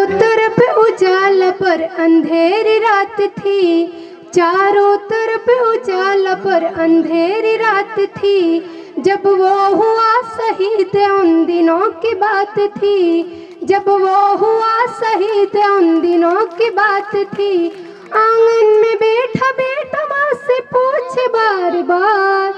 चारों तरफ उजाला पर अंधेरी रात थी, चारों तरफ उजाला पर अंधेरी रात थी। जब वो हुआ शहीद उन दिनों की बात थी, जब वो हुआ शहीद उन दिनों की बात थी। आंगन में बैठा बैठा माँ से पूछे बार बार,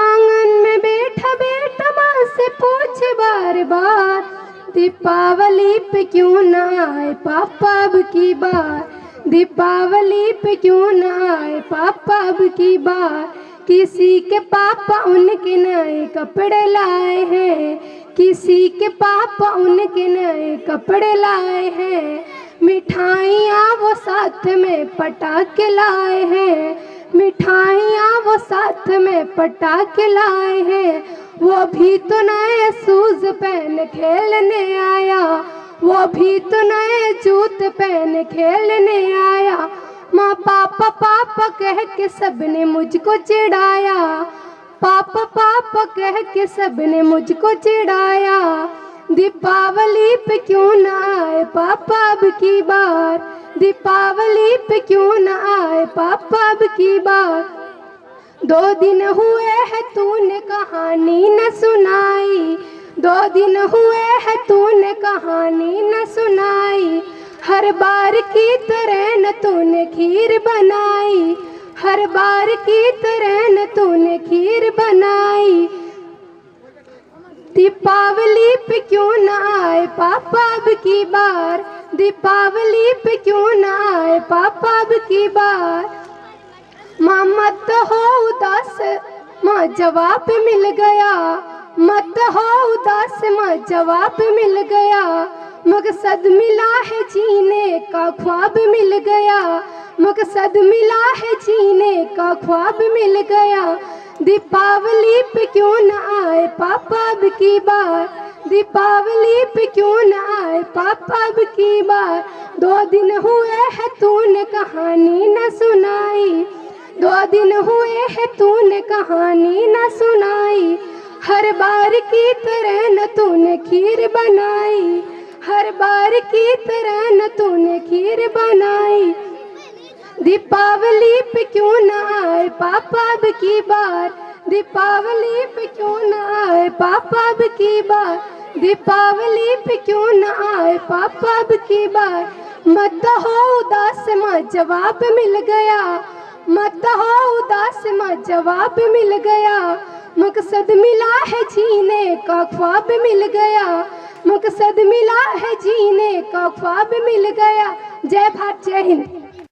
आंगन में बैठा बैठा माँ से पूछे बार बार, दीपावली पे क्यों ना आए पापा अब की बार, दीपावली पे क्यों ना आए पापा अब की बार। किसी के पापा उनके नए कपड़े लाए हैं, किसी के पापा उनके नए कपड़े लाए हैं। मिठाइयाँ वो साथ में पटाखे लाए हैं, मिठाइयाँ वो साथ में पटाखे लाए हैं। वो भी तो नए शूज पहन खेलने आया, वो भी तो नए जूते पहन खेलने आया। माँ पापा पापा कह के सबने मुझको चिढ़ाया, पापा पापा कह के सबने मुझको चिढ़ाया। दीपावली पे क्यों ना आए पापा अब की बार, दीपावली पे क्यों ना आए पापा अब की बार। 2 दिन हुए हैं तूने कहानी न सुनाई, 2 दिन हुए हैं तूने कहानी न सुनाई। हर बार की तरह न तूने खीर बनाई, हर बार की तरह न तूने खीर बनाई। दीपावली पे क्यों ना आए पापा अब की बार, दीपावली पे क्यों ना आए पापा अब की बार। माँ मत हो उदास, माँ जवाब मिल गया, मत हो उदास माँ जवाब मिल गया। मकसद मिला है जीने का ख्वाब मिल गया, मकसद मिला है जीने का ख्वाब मिल गया। दीपावली पे क्यों ना आए पापा अब की बार, दीपावली पे क्यों ना आए पापा अब की बार। 2 दिन हुए हैं तूने कहानी न सुनाई, 2 दिन हुए हैं तूने कहानी न सुनाई। हर बार की तरह न तूने खीर बनाई, हर बार की तरह न तूने खीर बनाई। दीपावली पे क्यों ना आए पापा अब की बार, दीपावली पे क्यों ना आए पापा अब की बार, दीपावली पे क्यों ना आए पापा अब की बार। मत हो उदास माँ जवाब मिल गया, मत हो उदास माँ जवाब मिल गया। मकसद मिला है जीने का ख्वाब मिल गया, मकसद मिला है जीने का ख्वाब मिल गया। जय भारत जय हिंद।